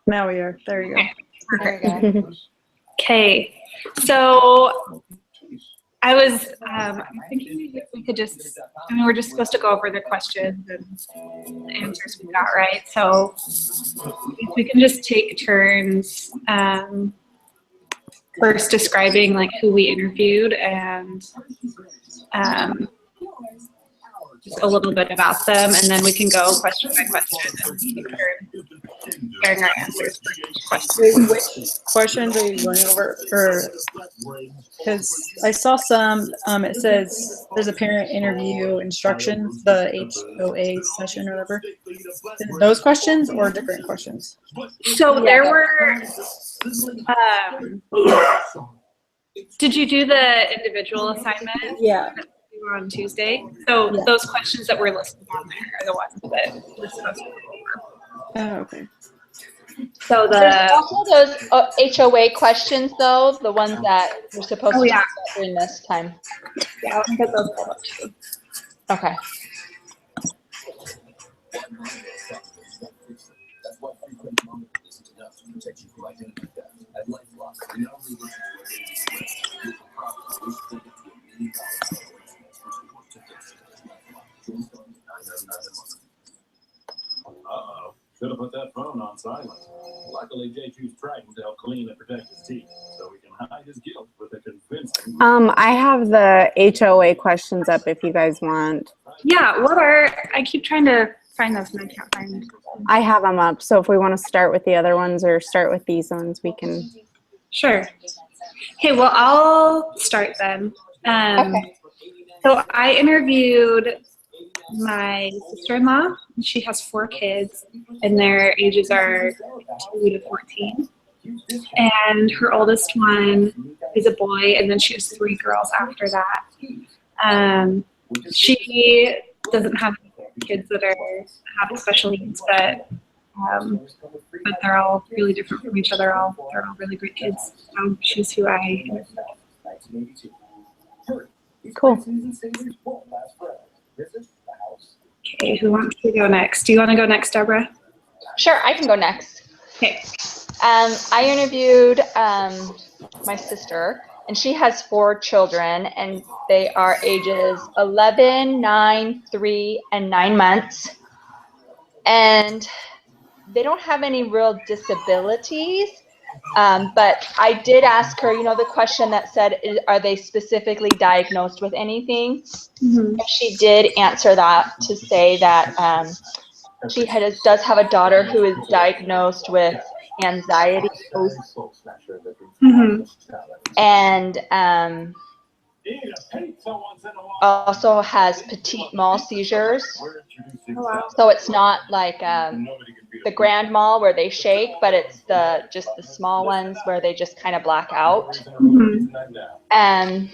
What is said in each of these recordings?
Now we are. There you go. There we go. Okay, so I was thinking if we could just, I mean, we're just supposed to go over the questions and the answers we got, right? So if we can just take turns first describing like who we interviewed and just a little bit about them, and then we can go question by question and take turns sharing our answers for each question. Which questions are you going over? Because I saw some, it says there's a parent interview instructions, the HOA session or whatever. Those questions or different questions? So there were, did you do the individual assignment? Yeah. We were on Tuesday. So Yeah. those questions that were listed on there are the ones that we're supposed to go over. Oh, okay. So There's the, also those HOA questions, though, the ones that we're supposed Oh, to yeah. talk about during this time. yeah, I'll get those pulled up too. Okay. Uh-oh. Should have put that phone on silent. Luckily, Jay used Trident to help clean and protect his teeth, so he can hide his guilt with a convincing. I have the HOA questions up if you guys want. Yeah, what are, I keep trying to find those and I can't find them. I have them up, so if we want to start with the other ones or start with these ones, we can. Sure. Okay, well, I'll start then. Okay. So I interviewed my sister-in-law. She has 4 kids, and their ages are 2 to 14. And her oldest one is a boy, and then she has 3 girls after that. She doesn't have kids that have special needs, but they're all really different from each other. They're all really great kids. So she's who I interviewed. Cool. Okay, who wants to go next? Do you want to go next, Deborah? Sure, I can go next. Okay. I interviewed my sister, and she has 4 children, and they are ages 11, 9, 3, and 9 months. And they don't have any real disabilities, but I did ask her, the question that said, are they specifically diagnosed with anything? Mm-hmm. And she did answer that to say that she does have a daughter who is diagnosed with anxiety, Mm-hmm. and also has petit mal seizures. Oh, wow. So it's not like the grand mal where they shake, but it's just the small ones where they just kind of black out. Mm-hmm. And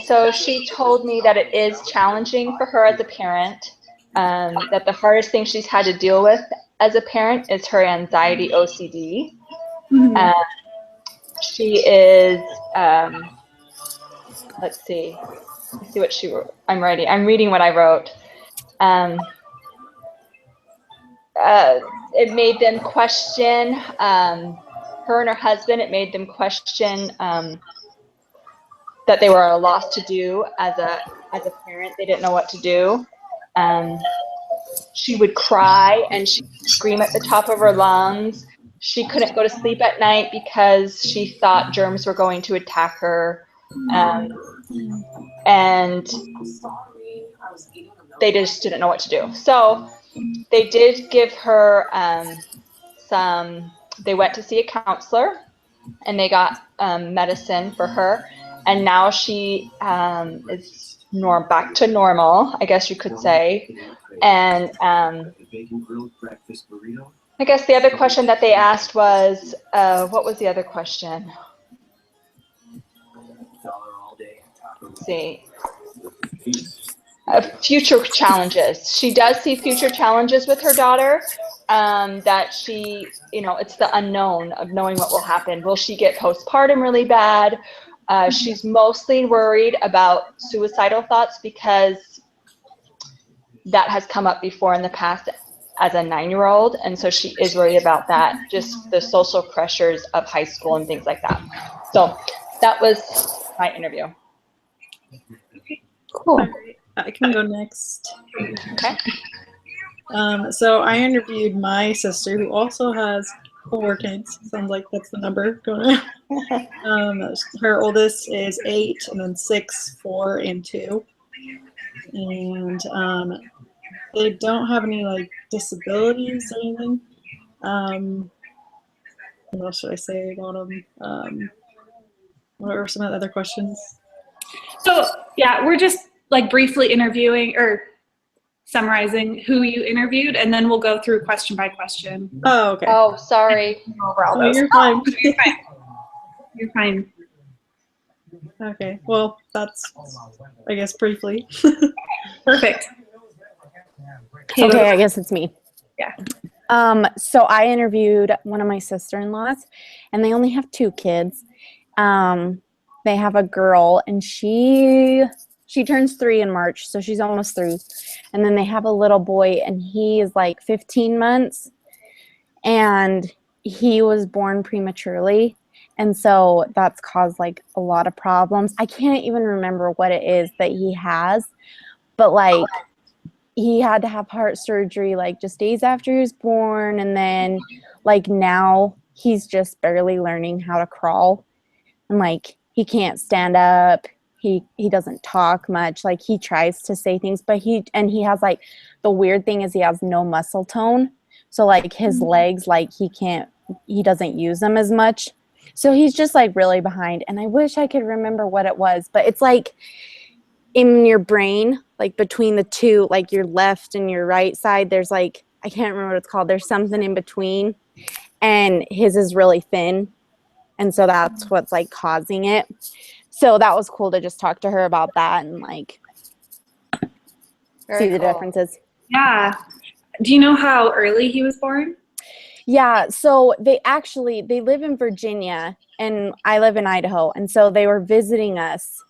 so she told me that it is challenging for her as a parent, that the hardest thing she's had to deal with as a parent is her anxiety OCD. Mm-hmm. She is, let's see what she wrote. I'm reading what I wrote. It made them question, her and her husband, it made them question that they were at a loss to do as a parent. They didn't know what to do. She would cry and she would scream at the top of her lungs. She couldn't go to sleep at night because she thought germs were going to attack her. And they just didn't know what to do. So they did give her they went to see a counselor and they got medicine for her. And now she is back to normal, I guess you could say. And I guess the other question that they asked was, what was the other question? Let's see. Future challenges. She does see future challenges with her daughter, that she, it's the unknown of knowing what will happen. Will she get postpartum really bad? She's mostly worried about suicidal thoughts because that has come up before in the past as a 9-year-old, and so she is worried about that, just the social pressures of high school and things like that. So that was my interview. Cool. I can go next. Okay. So I interviewed my sister, who also has 4 kids. Sounds like that's the number going on. Her oldest is 8, and then 6, 4, and 2. And they don't have any like disabilities or anything. What else should I say about them? What are some of the other questions? So yeah, we're just like briefly interviewing or summarizing who you interviewed, and then we'll go through question by question Oh, okay. Oh, sorry. over all Oh, those. you're fine. You're fine. You're fine. Okay. Well, that's, I guess, briefly. Perfect. Okay, I guess it's me. Yeah. So I interviewed one of my sister-in-laws, and they only have 2 kids. They have a girl, and she turns 3 in March, so she's almost 3. And then they have a little boy, and he is like 15 months, and he was born prematurely. And so that's caused like a lot of problems. I can't even remember what it is that he has, but like he had to have heart surgery like just days after he was born. And then like now he's just barely learning how to crawl, and like he can't stand up. He doesn't talk much. Like he tries to say things, but he has like, the weird thing is he has no muscle tone. So like his legs, like he doesn't use them as much. So he's just like really behind. And I wish I could remember what it was, but it's like in your brain, like between the two, like your left and your right side, there's like, I can't remember what it's called. There's something in between, and his is really thin. And so that's what's like causing it. So that was cool to just talk to her about that and like Very see the cool. differences. Yeah. Do you know how early he was born? Yeah, so they live in Virginia and I live in Idaho. And so they were visiting us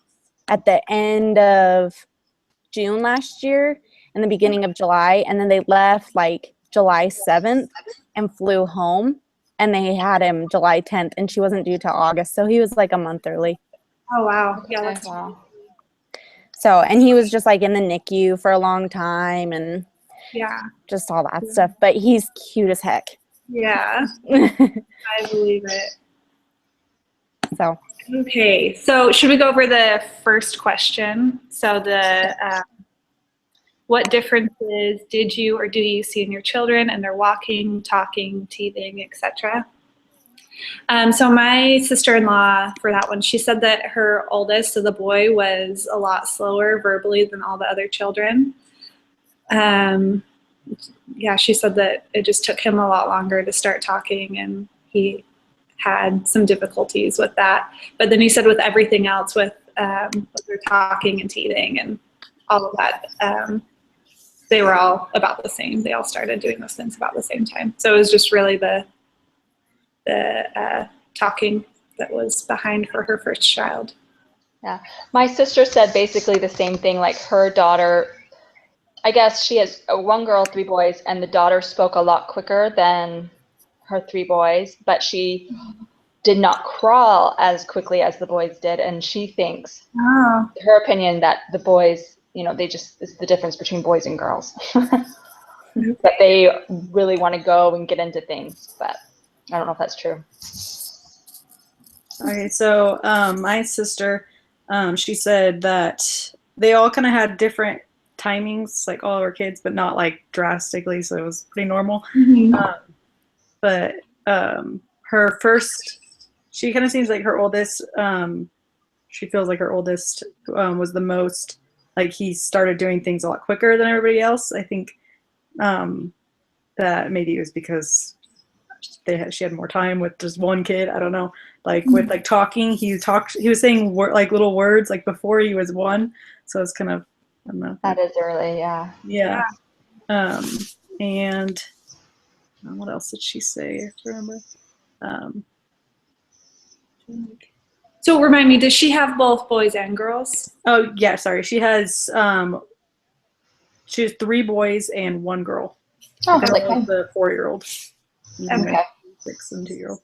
at the end of June last year and the beginning of July. And then they left like July 7th and flew home, and they had him July 10th, and she wasn't due till August. So he was like a month early. Oh, wow. Yeah, Okay, that's wow. So, and he was just like in the NICU for a long time and yeah. just all that stuff. But he's cute as heck. Yeah. I believe it. So, Okay, so should we go over the first question? So what differences did you or do you see in your children and their walking, talking, teething, etc.? So my sister-in-law, for that one, she said that her oldest, so the boy, was a lot slower verbally than all the other children. Yeah, she said that it just took him a lot longer to start talking, and he had some difficulties with that. But then he said with everything else, with their talking and teething and all of that, they were all about the same. They all started doing those things about the same time. So it was just really the talking that was behind for her first child. Yeah. My sister said basically the same thing, like her daughter, I guess she has 1 girl, 3 boys, and the daughter spoke a lot quicker than her 3 boys, but she did not crawl as quickly as the boys did. And she thinks, Oh. her opinion, that the boys, it's the difference between boys and girls. But they really want to go and get into things, but I don't know if that's true. Okay, so my sister, she said that they all kind of had different timings, like all of our kids, but not like drastically, so it was pretty normal. But her first, she kind of seems like her oldest, she feels like her oldest was the most, like he started doing things a lot quicker than everybody else. I think that maybe it was because she had more time with just one kid. I don't know. Like with like talking, he was saying like little words like before he was 1. So it's kind of, I don't know. That is early, yeah. Yeah. And what else did she say? I have to remember. So remind me, does she have both boys and girls? Oh yeah, sorry. She has 3 boys and 1 girl. Oh, Kind like of like the 4-year-old. okay. 6 and 2-year-old.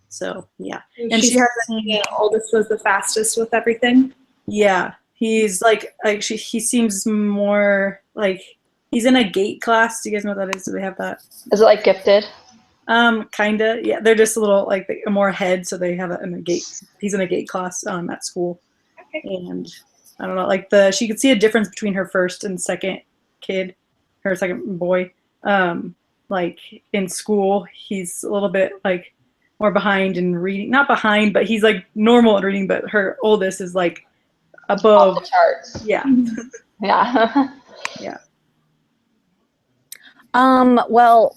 So yeah, And and she she's has the oldest was the fastest with everything. yeah. He's like he seems more like he's in a gate class. Do you guys know what that is? Do they have that? Is it like gifted? Kinda. Yeah, they're just a little like more ahead, so they have it in a gate. He's in a gate class at school, Okay. and I don't know. Like she could see a difference between her first and second kid, her second boy. Like in school, he's a little bit like more behind in reading. Not behind, but he's like normal at reading. But her oldest is like above. Off the charts. Yeah, Yeah. yeah. Well,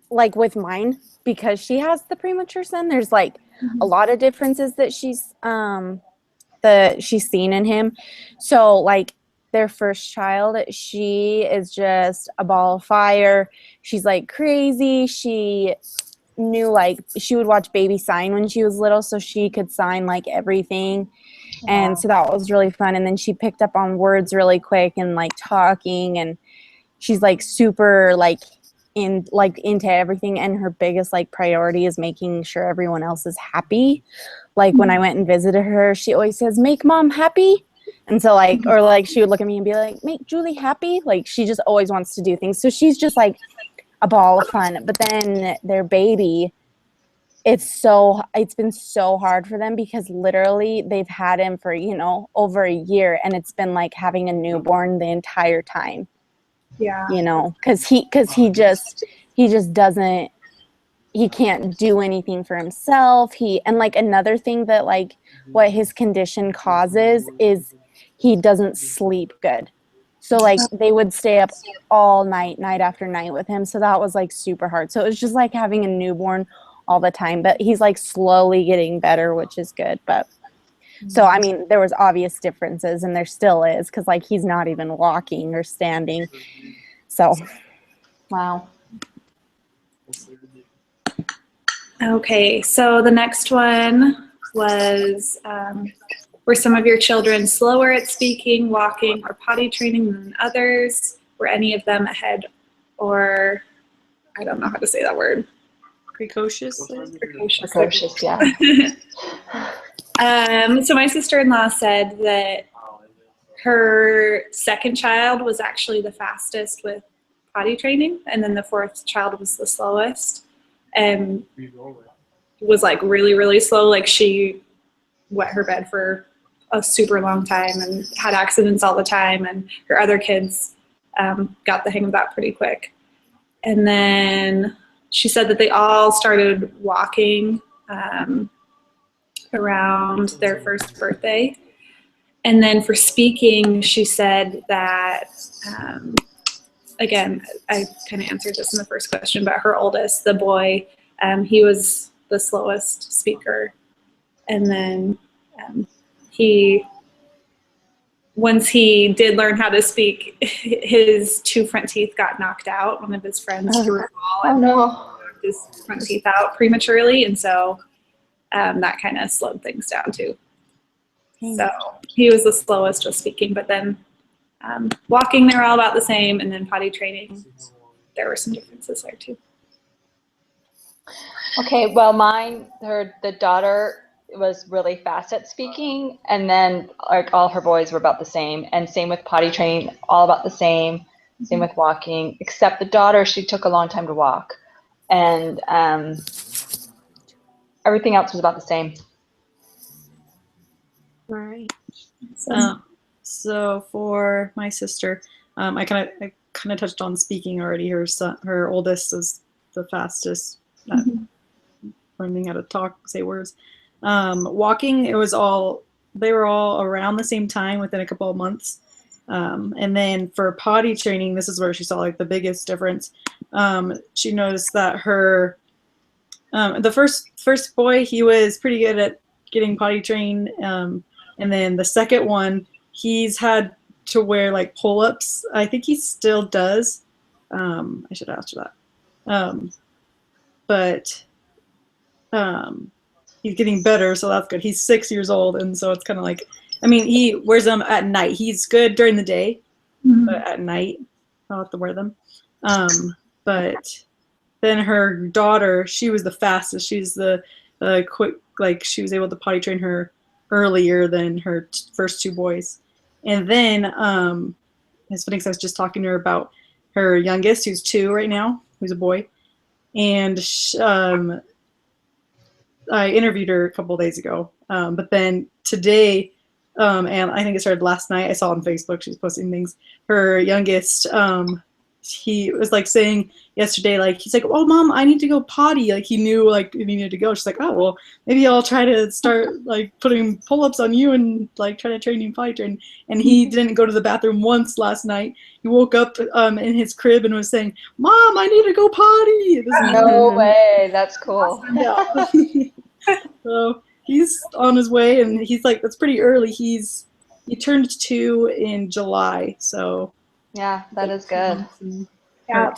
like with mine, because she has the premature son, there's like a lot of differences that she's seen in him. So like their first child, she is just a ball of fire. She's like crazy. She knew like she would watch baby sign when she was little, so she could sign like everything. And so that was really fun. And then she picked up on words really quick and like talking, and she's like super like into everything, and her biggest like priority is making sure everyone else is happy. Like when I went and visited her, she always says, "Make mom happy." And so like, or like she would look at me and be like, "Make Julie happy." Like she just always wants to do things. So she's just like a ball of fun. But then their baby, it's been so hard for them because literally they've had him for, over a year, and it's been like having a newborn the entire time. Yeah. Because he just doesn't, he can't do anything for himself. And like another thing that like what his condition causes is he doesn't sleep good. So like they would stay up all night after night with him. So that was like super hard. So it was just like having a newborn all the time, but he's like slowly getting better, which is good. But so, I mean, there was obvious differences, and there still is, because like he's not even walking or standing. So, Wow. Okay, so the next one was, were some of your children slower at speaking, walking, or potty training than others? Were any of them ahead, or I don't know how to say that word. Precocious. Precocious, yeah. So my sister-in-law said that her second child was actually the fastest with potty training, and then the fourth child was the slowest, and was like really, really slow. Like she wet her bed for a super long time and had accidents all the time, and her other kids got the hang of that pretty quick. And then she said that they all started walking around their first birthday. And then for speaking, she said that, again, I kind of answered this in the first question, but her oldest, the boy, he was the slowest speaker. And then once he did learn how to speak, his 2 front teeth got knocked out. One of his friends threw a ball and knocked his front teeth out prematurely, and so that kind of slowed things down too. So he was the slowest with speaking, but then walking, they were all about the same, and then potty training, there were some differences there too. Okay, well, the daughter was really fast at speaking, and then like all her boys were about the same, and same with potty training, all about the same with walking, except the daughter, she took a long time to walk, and everything else was about the same. right. So for my sister, I kind of touched on speaking already. Her oldest is the fastest at learning how to say words. Walking, they were all around the same time within a couple of months. And then for potty training, this is where she saw like the biggest difference. She noticed that the first boy, he was pretty good at getting potty trained. And then the second one, he's had to wear like pull-ups. I think he still does. I should ask her that. But he's getting better, so that's good. He's 6 years old, and so it's kind of like, I mean, he wears them at night. He's good during the day, but at night, I'll have to wear them. But then her daughter, she was the fastest. She's the quick, like she was able to potty train her earlier than her first two boys. And then it's funny because I was just talking to her about her youngest, who's 2 right now, who's a boy. And I interviewed her a couple of days ago. But then today, and I think it started last night, I saw on Facebook, she's posting things. Her youngest, he was like saying yesterday, like, he's like, oh, Mom, I need to go potty. Like, he knew, like, he needed to go. She's like, oh, well, maybe I'll try to start, like, putting pull-ups on you and, like, try to train you potty train. And he didn't go to the bathroom once last night. He woke up in his crib and was saying, Mom, I need to go potty. This is No way. That's cool. yeah. So he's on his way, and he's like, that's pretty early. He turned 2 in July, so Yeah, that is good. Yeah.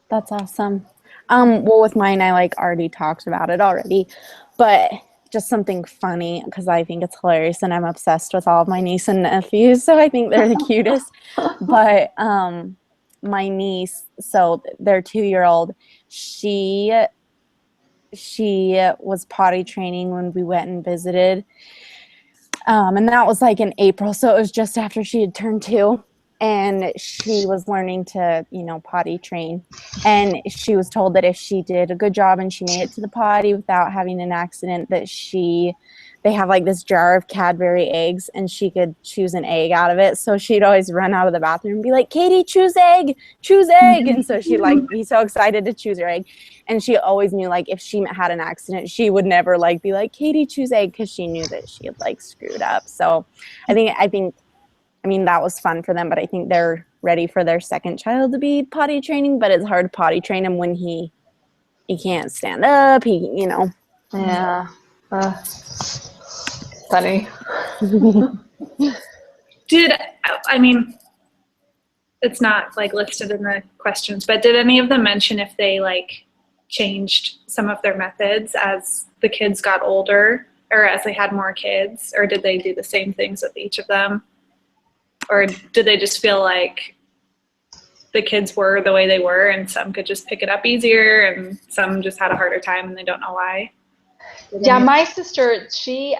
That's awesome. Well, with mine, I like already talked about it already, but just something funny because I think it's hilarious and I'm obsessed with all of my niece and nephews, so I think they're the cutest. But my niece, so their 2-year-old, she was potty training when we went and visited. And that was like in April, so it was just after she had turned 2. And she was learning to, potty train. And she was told that if she did a good job and she made it to the potty without having an accident, that they have like this jar of Cadbury eggs and she could choose an egg out of it. So she'd always run out of the bathroom and be like, Katie, choose egg. And so she'd like be so excited to choose her egg. And she always knew, like, if she had an accident, she would never like be like, Katie, choose egg, because she knew that she had like screwed up. So I mean, that was fun for them, but I think they're ready for their second child to be potty training, but it's hard to potty train him when he can't stand up, Yeah. Funny. It's not like listed in the questions, but did any of them mention if they like changed some of their methods as the kids got older or as they had more kids, or did they do the same things with each of them? Or did they just feel like the kids were the way they were and some could just pick it up easier and some just had a harder time and they don't know why? Yeah, my sister,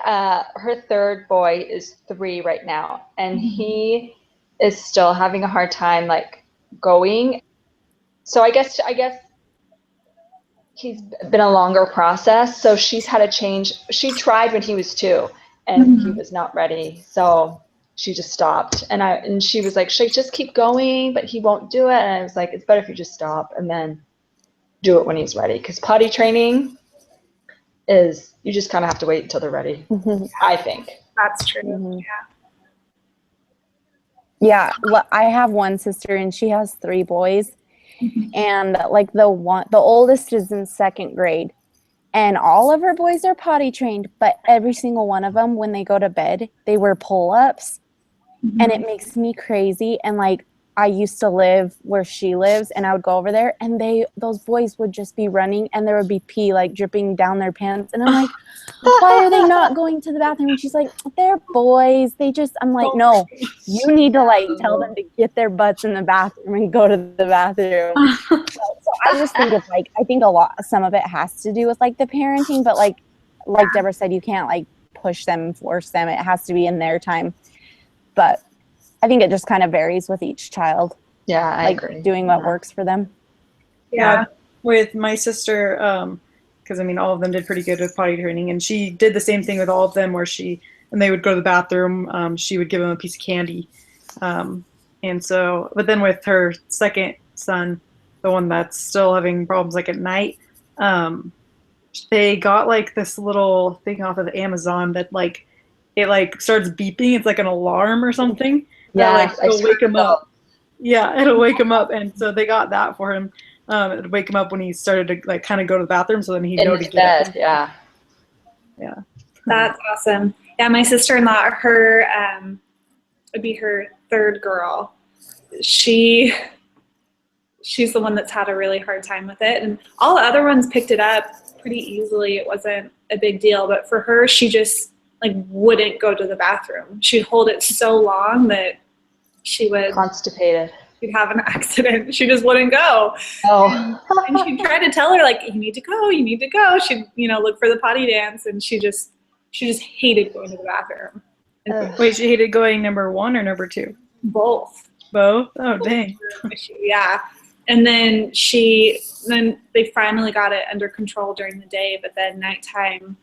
her third boy is 3 right now, and he is still having a hard time like going. So I guess he's been a longer process. So she's had to change. She tried when he was 2 and he was not ready. So she just stopped. And she was like, should I just keep going? But he won't do it. And I was like, it's better if you just stop and then do it when he's ready. Because potty training is, you just kind of have to wait until they're ready, I think. That's true. Mhm. Yeah. Yeah, well, I have one sister and she has 3 boys, and like the oldest is in 2nd grade, and all of her boys are potty trained, but every single one of them, when they go to bed, they wear pull-ups, and it makes me crazy. And like, I used to live where she lives, and I would go over there, and those boys would just be running, and there would be pee like dripping down their pants, and I'm like, why are they not going to the bathroom? And she's like, they're boys. I'm like, no, you need to like tell them to get their butts in the bathroom and go to the bathroom. So I just think it's like, I think some of it has to do with like the parenting, but like Deborah said, you can't like push them, force them. It has to be in their time. But I think it just kind of varies with each child. Yeah, I like agree. doing what works for them. Yeah. With my sister, because I mean, all of them did pretty good with potty training, and she did the same thing with all of them, where when they would go to the bathroom, she would give them a piece of candy. And so, but then with her second son, the one that's still having problems like at night, they got like this little thing off of Amazon that like, it like starts beeping. It's like an alarm or something. Yeah, like it'll wake him up. Yeah, it'll wake him up. And so they got that for him. It'd wake him up when he started to like kind of go to the bathroom, so then he'd know to get up. Yeah. Yeah. That's awesome. Yeah, my sister-in-law, would be her 3rd girl. She's the one that's had a really hard time with it, and all the other ones picked it up pretty easily. It wasn't a big deal, but for her, she just like wouldn't go to the bathroom. She'd hold it so long that she would Constipated. she'd have an accident. She just wouldn't go. Oh. And she'd try to tell her, like, you need to go, you need to go. She'd, look for the potty dance, and she just hated going to the bathroom. And Ugh. Wait, she hated going number 1 or number 2? both. Both? Oh, dang. Yeah. And then they finally got it under control during the day, but then nighttime,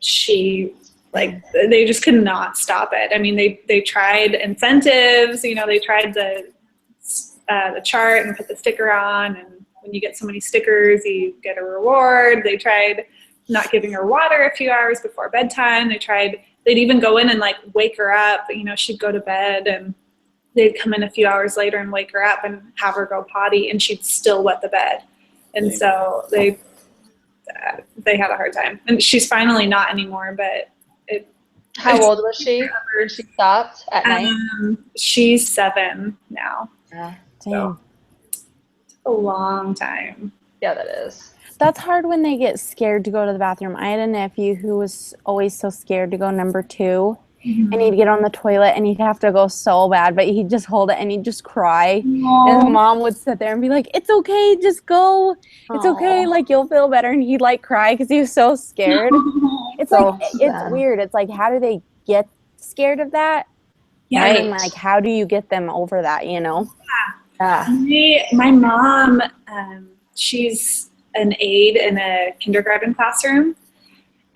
they just could not stop it. I mean, they tried incentives, they tried the chart and put the sticker on, and when you get so many stickers, you get a reward. They tried not giving her water a few hours before bedtime. They'd even go in and like wake her up. She'd go to bed, and they'd come in a few hours later and wake her up and have her go potty, and she'd still wet the bed. And so they had a hard time. And she's finally not anymore, but How old was she when she stopped at night? She's 7 now. Yeah. Dang. A long time. Yeah, that is. That's hard when they get scared to go to the bathroom. I had a nephew who was always so scared to go number 2. And he'd get on the toilet and he'd have to go so bad, but he'd just hold it and he'd just cry. And his mom would sit there and be like, "It's okay, just go. It's okay, like you'll feel better." And he'd like cry because he was so scared. It's like, it's weird. It's like, how do they get scared of that? Yeah. And like, how do you get them over that, Yeah. My mom, she's an aide in a kindergarten classroom.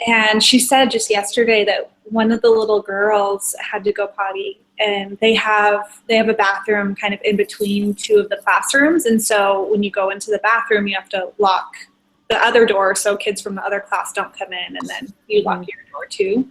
And she said just yesterday that one of the little girls had to go potty, and they have a bathroom kind of in between 2 of the classrooms. And so when you go into the bathroom, you have to lock the other door so kids from the other class don't come in, and then you lock your door too.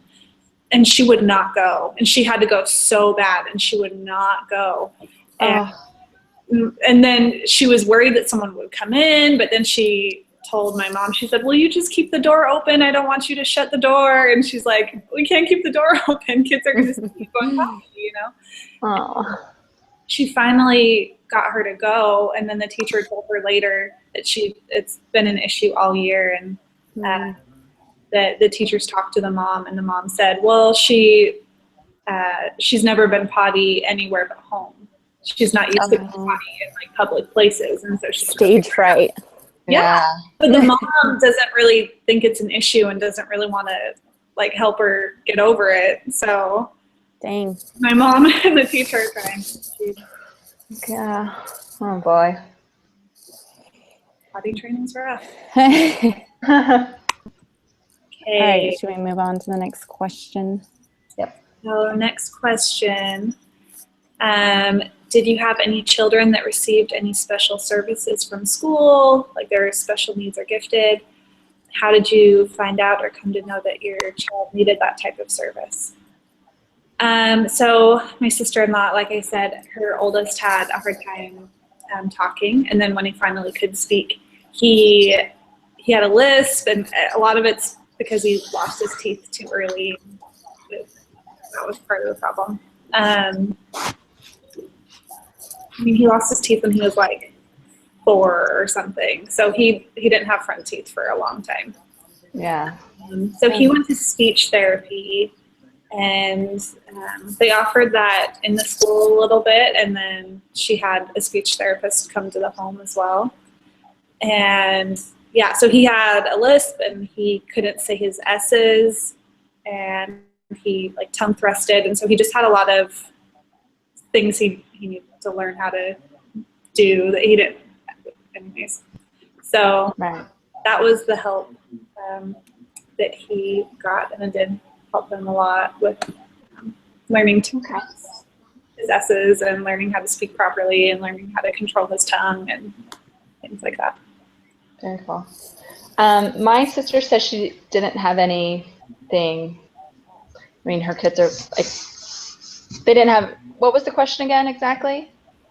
And she would not go, and she had to go so bad, and she would not go. And then she was worried that someone would come in, but then she told my mom, she said, "Will you just keep the door open? I don't want you to shut the door." And she's like, "We can't keep the door open. Kids are going to keep going potty, Oh. She finally got her to go, and then the teacher told her later that it's been an issue all year, and that the teachers talked to the mom, and the mom said, "Well, she's never been potty anywhere but home. She's not used to being potty in like public places," and so she's stage fright. Yeah. But the mom doesn't really think it's an issue and doesn't really want to like help her get over it. So Dang. my mom and the teacher are trying. Yeah. Oh boy. Potty training's rough. All Okay. right, should we move on to the next question? So next question. Did you have any children that received any special services from school, like there were special needs or gifted? How did you find out or come to know that your child needed that type of service? So my sister-in-law, like I said, her oldest had a hard time talking, and then when he finally could speak, he had a lisp, and a lot of it's because he lost his teeth too early. That was part of the problem. I mean, he lost his teeth when he was like 4 or something. So he didn't have front teeth for a long time. Yeah. So he went to speech therapy, and they offered that in the school a little bit. And then she had a speech therapist come to the home as well. And yeah, so he had a lisp and he couldn't say his S's, and he like tongue thrusted. And so he just had a lot of things he needed to learn how to do that he didn't anyways. So that was the help that he got, and it did help him a lot with learning to pronounce his S's and learning how to speak properly and learning how to control his tongue and things like that. Very cool. My sister says she didn't have anything. I mean, her kids are like, they didn't have, what was the question again exactly?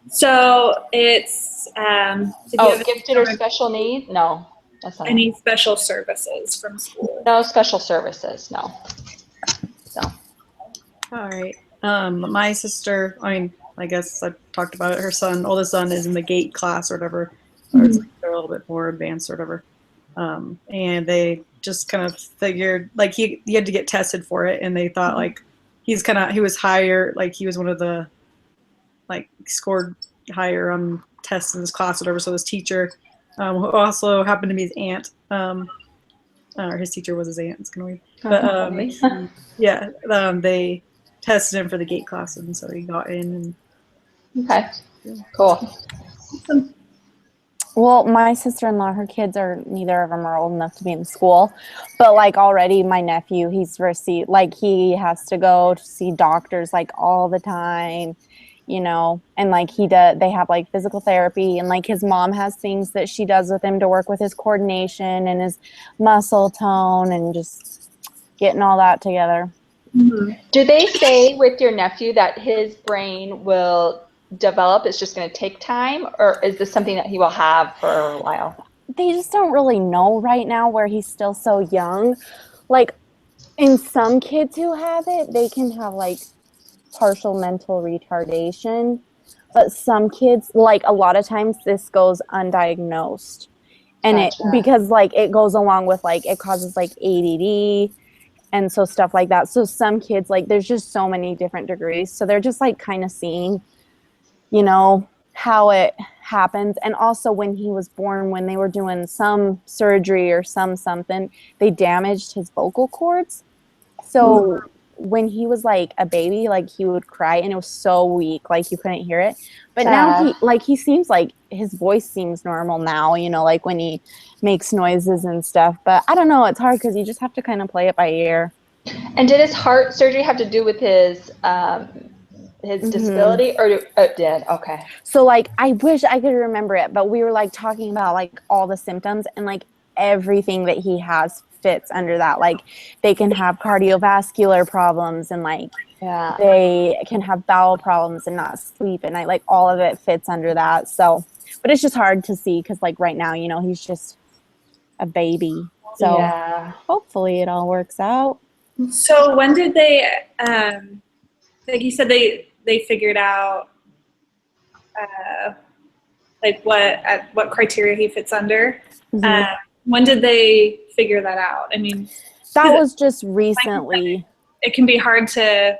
So it's, did you have gifted or special need? No, that's not any special services from school? No special services, no. So. All right. My sister, I mean, I guess I talked about it. Her oldest son is in the GATE class or whatever. Or it's like they're a little bit more advanced or whatever. And they just kind of figured, like, he had to get tested for it, and they thought, like, he was higher, like, he was one of the, like, scored higher tests in his class, whatever. So his teacher, who also happened to be his aunt, or his teacher was his aunt. It's kind of weird. But they tested him for the gate class, and so he got in. Okay, cool. Well, my sister-in-law, her kids are, neither of them are old enough to be in school, but like already my nephew, he's received, like he has to go to see doctors like all the time, you know, and like they have like physical therapy, and like his mom has things that she does with him to work with his coordination and his muscle tone and just getting all that together. Mm-hmm. Do they say with your nephew that his brain will develop, it's just going to take time, or is this something that he will have for a while? They just don't really know right now where he's still so young. Like in some kids who have it, they can have like partial mental retardation, but some kids, like a lot of times this goes undiagnosed, and Gotcha. because like it goes along with like it causes like ADD and so stuff like that. So some kids, like there's just so many different degrees, so they're just like kind of seeing, you know, how it happens. And also when he was born, when they were doing some surgery or something, they damaged his vocal cords. So when he was like a baby, like he would cry and it was so weak, like you couldn't hear it. But now he seems like his voice seems normal now, you know, like when he makes noises and stuff. But I don't know, it's hard because you just have to kind of play it by ear. And did his heart surgery have to do with his disability, or it did? Okay. So like I wish I could remember it, but we were like talking about like all the symptoms, and like everything that he has fits under that. Like they can have cardiovascular problems, and like they can have bowel problems and not sleep at night. Like all of it fits under that. So, but it's just hard to see because like right now, you know, he's just a baby. So hopefully it all works out. So when did they, like you said, they figured out like what criteria he fits under? Mm-hmm. When did they figure that out? I mean, that was just recently. It can be hard to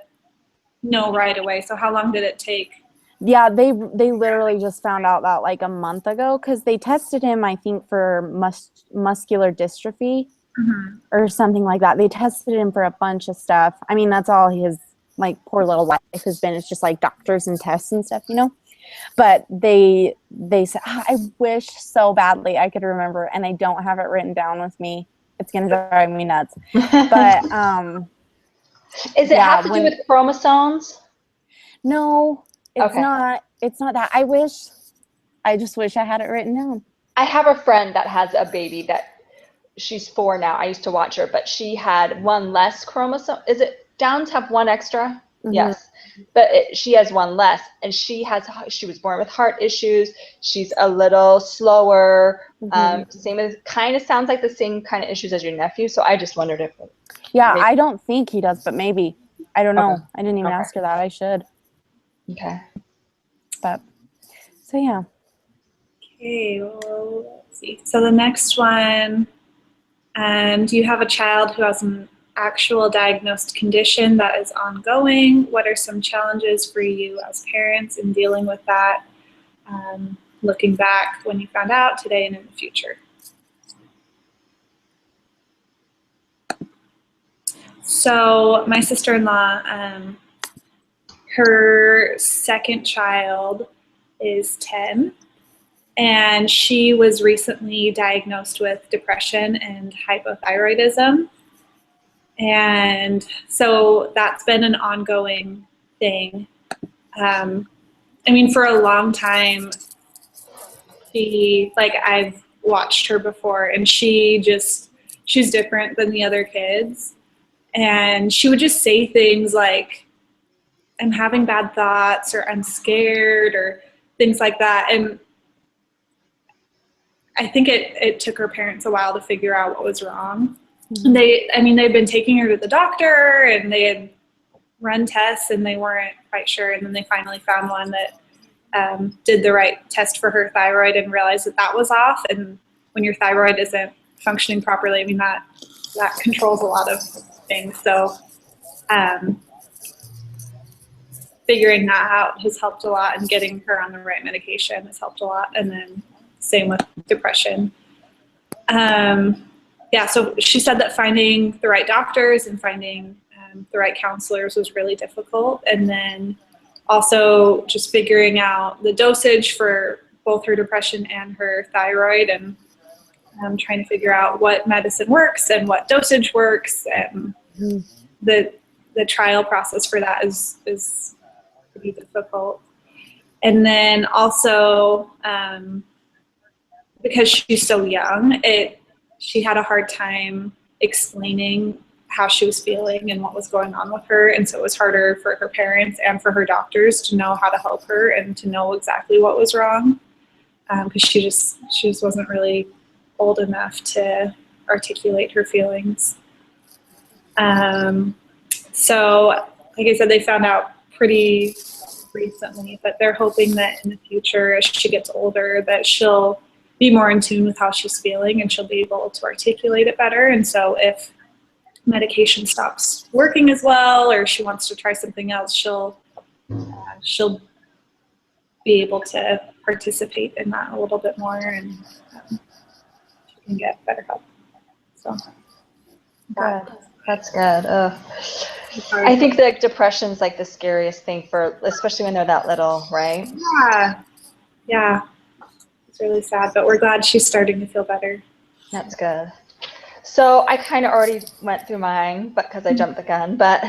know right away. So how long did it take? Yeah, they literally just found out that like a month ago, because they tested him, I think, for muscular dystrophy or something like that. They tested him for a bunch of stuff. I mean, that's all his like poor little life has been. It's just like doctors and tests and stuff, you know. But they said, I wish so badly I could remember, and I don't have it written down with me. It's gonna drive me nuts. But is it have to do with chromosomes? No, it's not. It's not that. I just wish I had it written down. I have a friend that has a baby that she's 4 now. I used to watch her, but she had one less chromosome. Is it Downs have one extra? Mm-hmm. Yes. But she has one less, and she was born with heart issues. She's a little slower. Same as, kind of sounds like the same kind of issues as your nephew. So I just wondered if. Yeah, I don't think he does, but maybe. I don't know. I didn't even ask her that. I should. Okay. But so yeah. Okay. Well, let's see. So the next one, do you have a child who has an actual diagnosed condition that is ongoing? What are some challenges for you as parents in dealing with that, looking back when you found out, today and in the future? So my sister-in-law, her second child is 10, and she was recently diagnosed with depression and hypothyroidism. And so that's been an ongoing thing. I mean, for a long time, I've watched her before, and she's different than the other kids. And she would just say things like, I'm having bad thoughts, or I'm scared, or things like that. And I think it took her parents a while to figure out what was wrong. And they'd been taking her to the doctor, and they had run tests, and they weren't quite sure. And then they finally found one that did the right test for her thyroid and realized that was off. And when your thyroid isn't functioning properly, I mean, that controls a lot of things. So figuring that out has helped a lot, and getting her on the right medication has helped a lot. And then same with depression. Yeah, so she said that finding the right doctors and finding the right counselors was really difficult. And then also just figuring out the dosage for both her depression and her thyroid, and trying to figure out what medicine works and what dosage works. And the trial process for that is pretty difficult. And then also, because she's so young, she had a hard time explaining how she was feeling and what was going on with her. And so it was harder for her parents and for her doctors to know how to help her and to know exactly what was wrong. Because she just wasn't really old enough to articulate her feelings. So, like I said, they found out pretty recently, but they're hoping that in the future, as she gets older, that she'll be more in tune with how she's feeling and she'll be able to articulate it better. And so if medication stops working as well, or she wants to try something else, she'll be able to participate in that a little bit more, and she can get better help. So Good. That's good. Ugh. I think that depression's like the scariest thing for, especially when they're that little, right? Yeah. It's really sad, but we're glad she's starting to feel better. That's good. So I kind of already went through mine, but because I jumped the gun. But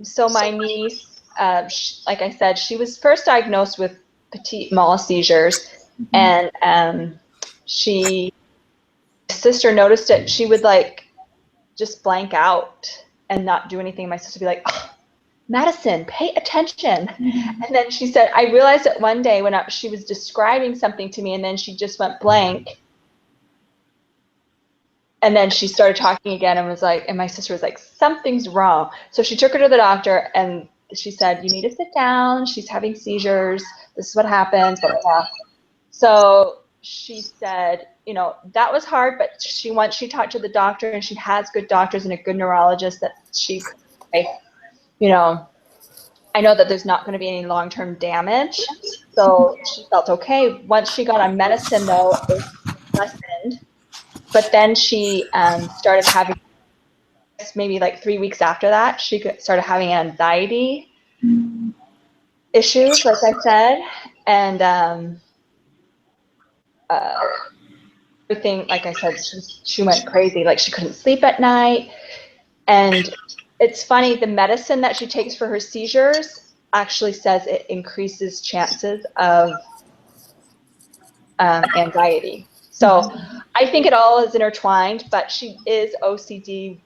so my niece, like I said, she was first diagnosed with petit mal seizures, and sister noticed it. She would like just blank out and not do anything. My sister would be like, oh, Madison, pay attention. And then she said, I realized it one day when she was describing something to me, and then she just went blank. And then she started talking again and was like, and my sister was like, something's wrong. So she took her to the doctor, and she said, you need to sit down. She's having seizures. This is what happens. Blah, blah, blah. So she said, you know, that was hard, but once she talked to the doctor, and she has good doctors and a good neurologist, that she, you know, I know that there's not going to be any long-term damage. So she felt okay. Once she got on medicine, though, it lessened. But then she started having, maybe like 3 weeks after that, she started having anxiety issues, like I said. And everything, like I said, she went crazy. Like she couldn't sleep at night. And it's funny, the medicine that she takes for her seizures actually says it increases chances of anxiety. So I think it all is intertwined, but she is OCD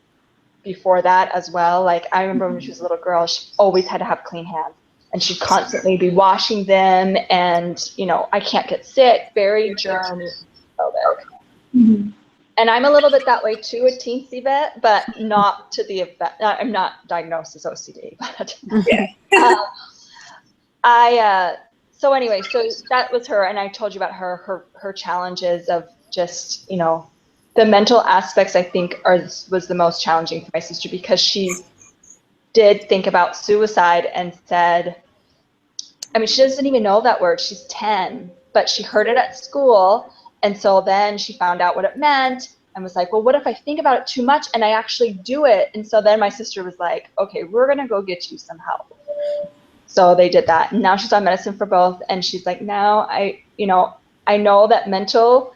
before that as well. Like I remember when she was a little girl, she always had to have clean hands, and she'd constantly be washing them. And, you know, I can't get sick, very germ phobic. And I'm a little bit that way too, a teensy bit, but not to the effect. I'm not diagnosed as OCD, but so anyway, so that was her, and I told you about her challenges of just, you know, the mental aspects. I think was the most challenging for my sister, because she did think about suicide and said, I mean, she doesn't even know that word. She's 10, but she heard it at school, and so then she found out what it meant and was like, well, what if I think about it too much and I actually do it? And so then my sister was like, okay, we're gonna go get you some help. So they did that, and now she's on medicine for both. And she's like, now I know that mental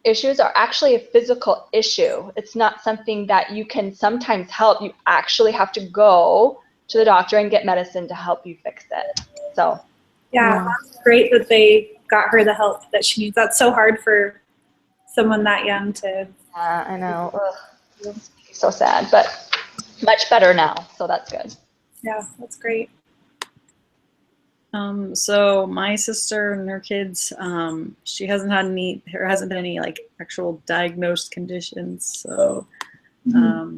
issues are actually a physical issue. It's not something that you can sometimes help. You actually have to go to the doctor and get medicine to help you fix it. So yeah, that's great that they got her the help that she needs. That's so hard for someone that young to. I know. Ugh. So sad, but much better now. So that's good. Yeah, that's great. So my sister and her kids, she hasn't had there hasn't been any like actual diagnosed conditions. So, yeah,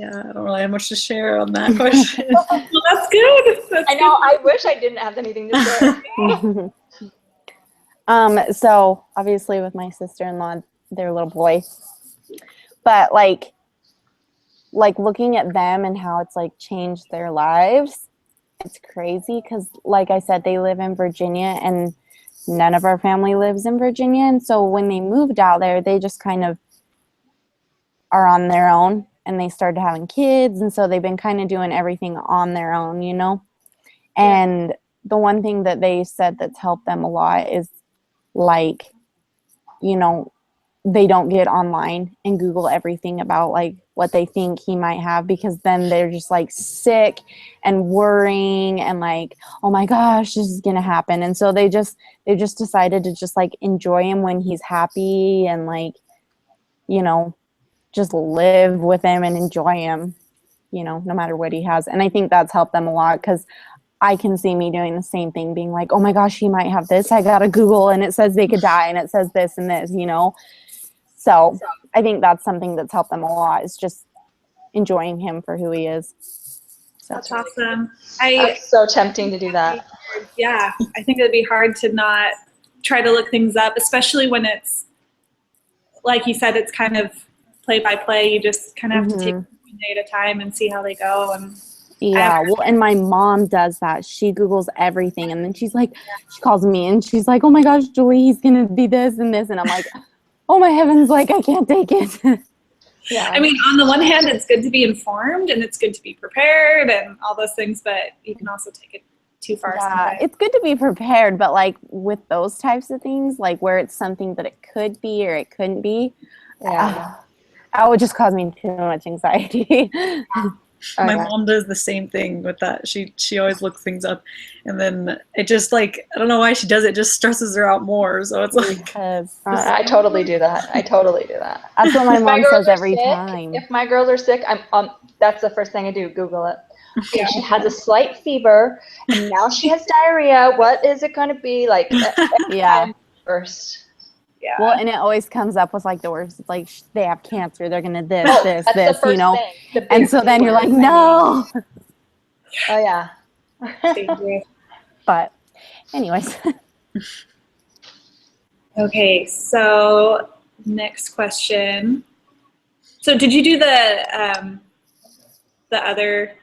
I don't really have much to share on that question. Well, that's good. I know. I wish I didn't have anything to say. So obviously with my sister-in-law, their little boy, but like like looking at them and how it's like changed their lives, it's crazy because like I said, they live in Virginia and none of our family lives in Virginia. And so when they moved out there, they just kind of are on their own and they started having kids. And so they've been kind of doing everything on their own, you know? And the one thing that they said that's helped them a lot is like, you know, they don't get online and Google everything about like what they think he might have, because then they're just like sick and worrying and like, oh my gosh, this is gonna happen. And so they just decided to just like enjoy him when he's happy and like, you know, just live with him and enjoy him, you know, no matter what he has. And I think that's helped them a lot, because I can see me doing the same thing, being like, oh my gosh, he might have this. I gotta Google and it says they could die and it says this and this, you know? So I think that's something that's helped them a lot, is just enjoying him for who he is. So That's awesome. That's so tempting to do that. Yeah, I think it'd be hard to not try to look things up, especially when it's, like you said, it's kind of play by play. You just kind of have to take it one day at a time and see how they go. And yeah, well, and my mom does that. She Googles everything, and then she's like, she calls me and she's like, oh my gosh, Julie, he's gonna be this and this. And I'm like, oh my heavens, like I can't take it. Yeah. I mean, on the one hand, it's good to be informed and it's good to be prepared and all those things, but you can also take it too far. Yeah, sometimes. it's good to be prepared, but like with those types of things, like where it's something that it could be or it couldn't be, Yeah. that would just cause me too much anxiety. My Okay. mom does the same thing with that. She always looks things up, and then it just like, I don't know why she does it. Just stresses her out more. So it's like, Because I totally do that. I totally do that. that's what my If my mom girls says are every sick, time. If my girls are sick, that's the first thing I do. Google it. Okay, Yeah. she has a slight fever, and now she has diarrhea. What is it going to be like? Yeah. First. Yeah. Well, and it always comes up with like the worst. It's like they have cancer. They're gonna this, Oh, this, that's the this. first You know. thing. The big And so then you're like, word. no. Oh yeah. Dangerous. But, anyways. Okay, so next question. So did you do the other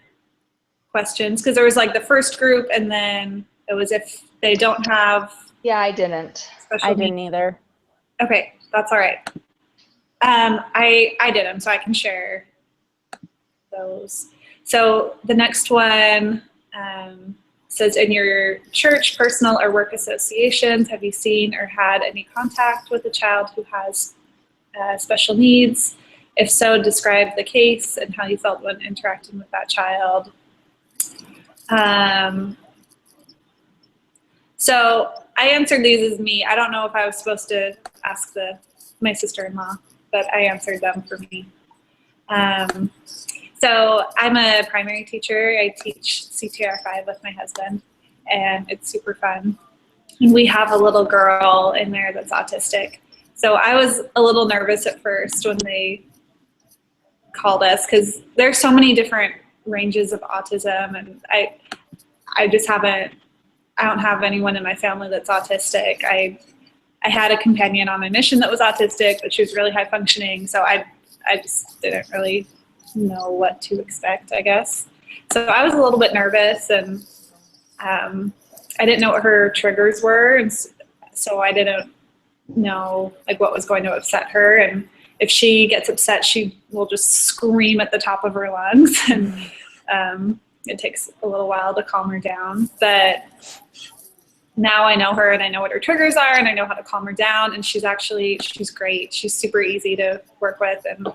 questions? Because there was like the first group, and then it was if they don't have Yeah, I didn't. special I needs. didn't either. Okay, that's all right. I did them, so I can share those. So the next one says, in your church, personal, or work associations, have you seen or had any contact with a child who has special needs? If so, describe the case and how you felt when interacting with that child. So I answered these as me. I don't know if I was supposed to ask my sister-in-law, but I answered them for me. So I'm a primary teacher. I teach CTR5 with my husband, and it's super fun. And we have a little girl in there that's autistic. So I was a little nervous at first when they called us, because there's so many different ranges of autism, and I don't have anyone in my family that's autistic. I had a companion on my mission that was autistic, but she was really high functioning, so I just didn't really know what to expect, I guess. So I was a little bit nervous, and I didn't know what her triggers were, and so I didn't know like what was going to upset her. And if she gets upset, she will just scream at the top of her lungs, and it takes a little while to calm her down. But now I know her, and I know what her triggers are, and I know how to calm her down, and she's great. She's super easy to work with, and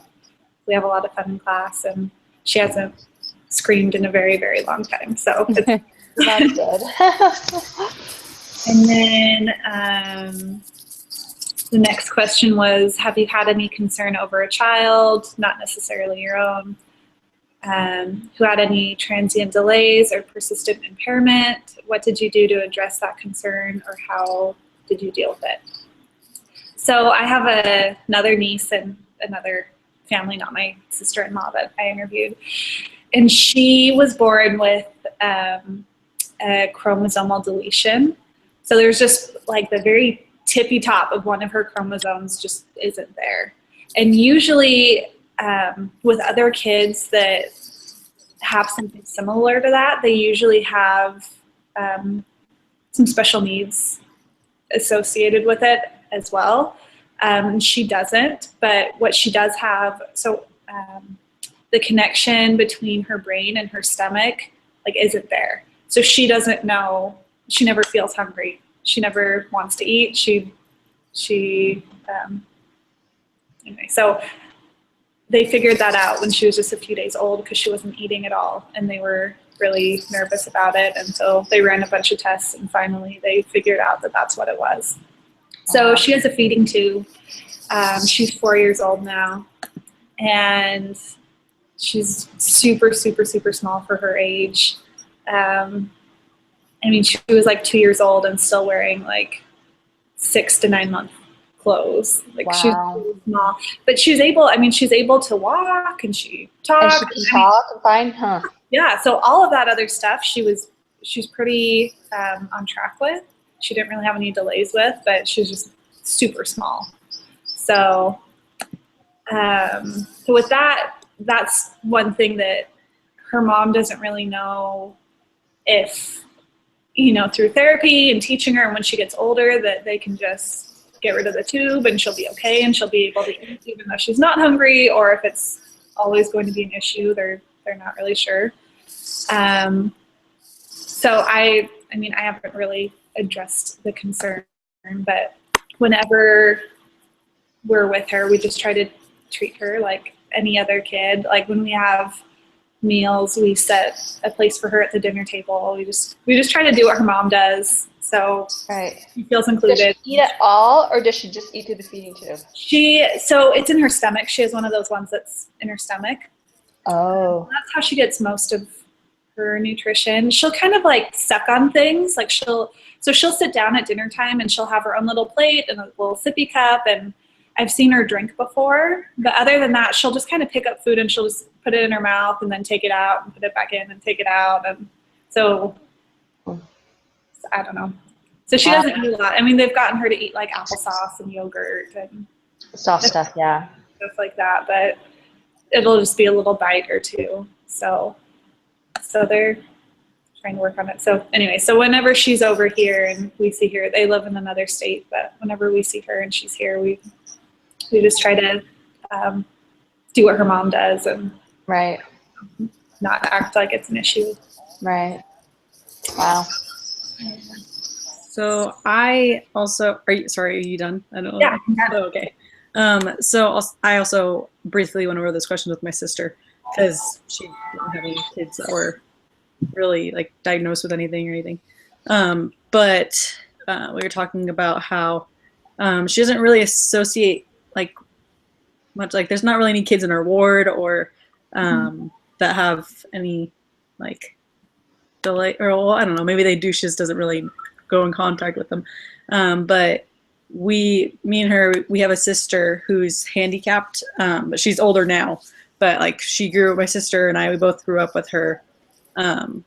we have a lot of fun in class, and she hasn't screamed in a very, very long time. So it's That's good. And then the next question was, have you had any concern over a child, not necessarily your own, who had any transient delays or persistent impairment? What did you do to address that concern, or how did you deal with it? So I have another niece and another family, not my sister-in-law, that I interviewed. And she was born with a chromosomal deletion. So there's just like the very tippy top of one of her chromosomes just isn't there. And usually with other kids that have something similar to that, they usually have some special needs associated with it as well. She doesn't, but what she does have, the connection between her brain and her stomach isn't there. So she doesn't know, she never feels hungry. She never wants to eat. Anyway, so they figured that out when she was just a few days old because she wasn't eating at all, and they were really nervous about it, and so they ran a bunch of tests, and finally they figured out that that's what it was. So she has a feeding tube. She's 4 years old now, and she's super, super, super small for her age. I mean, she was 2 years old and still wearing 6 to 9 month clothes. She's really small, but she's able to walk, and she talks. And she can talk and fine, huh? Yeah, so all of that other stuff she's pretty on track with. She didn't really have any delays with, but she's just super small. So, so with that, that's one thing that her mom doesn't really know if, through therapy and teaching her, and when she gets older, that they can just get rid of the tube and she'll be okay and she'll be able to eat even though she's not hungry, or if it's always going to be an issue, they're not really sure. So I haven't really addressed the concern, but whenever we're with her, we just try to treat her like any other kid. When we have meals, we set a place for her at the dinner table. We just try to do what her mom does, so Right. she feels Does included. she eat at all, or does she just eat through the feeding tube? So it's in her stomach. She has one of those ones that's in her stomach. Oh. That's how she gets most of her nutrition. She'll kind of suck on things. She'll sit down at dinner time and she'll have her own little plate and a little sippy cup, and I've seen her drink before, but other than that, she'll just kind of pick up food and she'll just put it in her mouth and then take it out and put it back in and take it out. And so I don't know. So she doesn't eat a lot. I mean, they've gotten her to eat applesauce and yogurt and Soft stuff, yeah. stuff like that, but it'll just be a little bite or two. So they're trying to work on it. So anyway, so whenever she's over here and we see her, they live in another state, but whenever we see her and she's here, we just try to do what her mom does and Right. not act like it's an issue. Right. Wow. So I also, are you done? I don't know. Yeah. Oh, okay. So I also briefly went over this question with my sister because she didn't have any kids that were really diagnosed with anything or anything. But we were talking about how she doesn't really associate much, there's not really any kids in our ward or that have any delay, or well, I don't know, maybe they do, she just doesn't really go in contact with them. But me and her, we have a sister who's handicapped, but she's older now, but my sister and I, we both grew up with her. Well,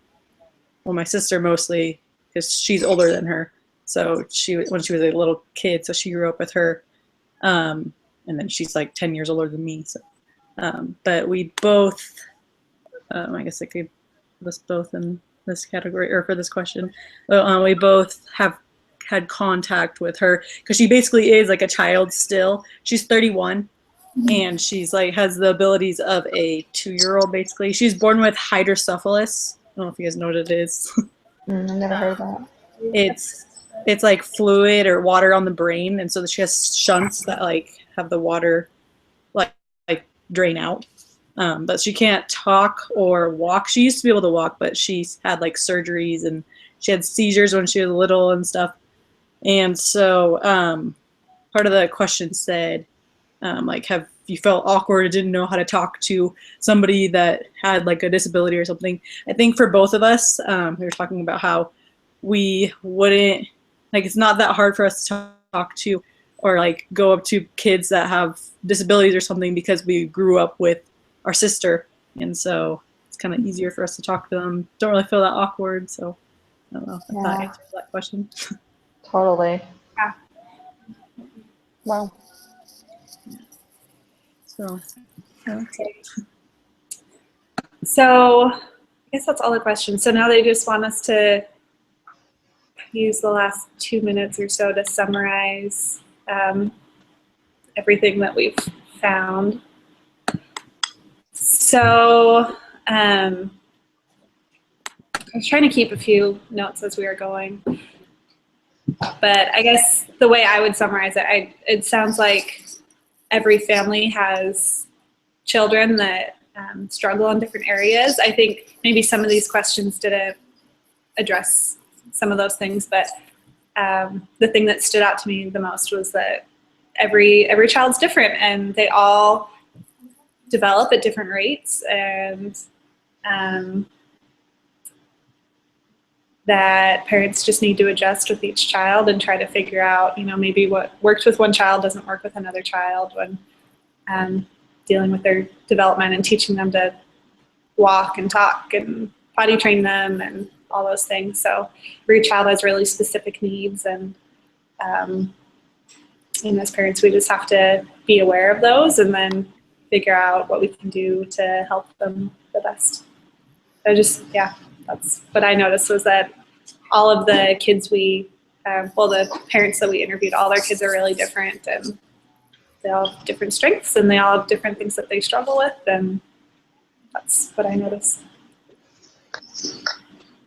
my sister mostly because she's older than her. So when she was a little kid, so she grew up with her. And then she's 10 years older than me. So, but we both, I guess I could list both in this category or for this question. We both have had contact with her because she basically is a child still. She's 31 and she's has the abilities of a 2-year-old basically. She's born with hydrocephalus. I don't know if you guys know what it is. I've never heard of that. It's fluid or water on the brain, and so she has shunts that have the water drain out. But she can't talk or walk. She used to be able to walk, but she's had surgeries and she had seizures when she was little and stuff. And so part of the question said, have you felt awkward or didn't know how to talk to somebody that had a disability or something? I think for both of us, we were talking about how we wouldn't, it's not that hard for us to talk to or go up to kids that have disabilities or something because we grew up with our sister. And so it's kind of easier for us to talk to them. Don't really feel that awkward. So I don't know if that answers that question. Totally. Yeah. Wow. So So I guess that's all the questions. So now they just want us to use the last 2 minutes or so to summarize everything that we've found. So I was trying to keep a few notes as we were going. But I guess the way I would summarize it, it sounds like every family has children that struggle in different areas. I think maybe some of these questions didn't address some of those things, but the thing that stood out to me the most was that every child's different and they all develop at different rates, and that parents just need to adjust with each child and try to figure out, maybe what works with one child doesn't work with another child when dealing with their development and teaching them to walk and talk and potty train them and all those things. So every child has really specific needs, and as parents, we just have to be aware of those and then figure out what we can do to help them the best. That's what I noticed, was that all of the kids the parents that we interviewed, all their kids are really different, and they all have different strengths, and they all have different things that they struggle with, and that's what I noticed.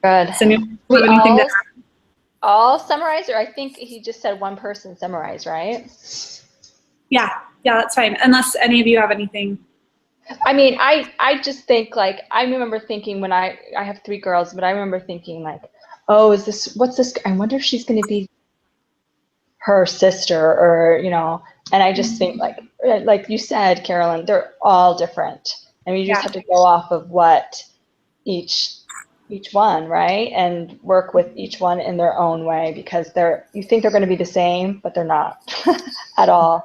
Good. So, We anything all summarize, or I think he just said one person summarize, right? Yeah, that's fine. Unless any of you have anything. I mean, I just think, like, I remember thinking when I have 3 girls, but I remember thinking, like, oh, what's this? I wonder if she's going to be her sister, or, and I just think, like you said, Carolyn, they're all different. And you just have to go off of what each one, right? And work with each one in their own way, because you think they're going to be the same, but they're not at all.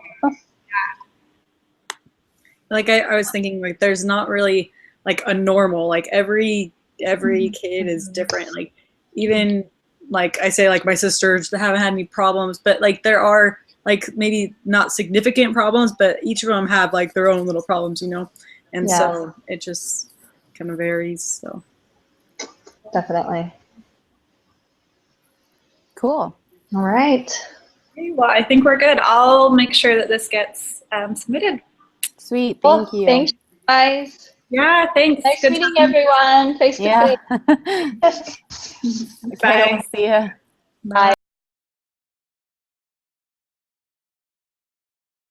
Like I was thinking, like, there's not really like a normal, like every kid is different. Like, even like I say, like my sisters haven't had any problems, but like there are like maybe not significant problems, but each of them have like their own little problems, and so it just kind of varies. So Definitely. Cool. All right. Okay, well, I think we're good. I'll make sure that this gets submitted. Sweet. Well, Thank you. Thanks, guys. Yeah, thanks. Nice Good meeting talking. everyone face to Yeah. face. Okay, we'll see ya. Bye.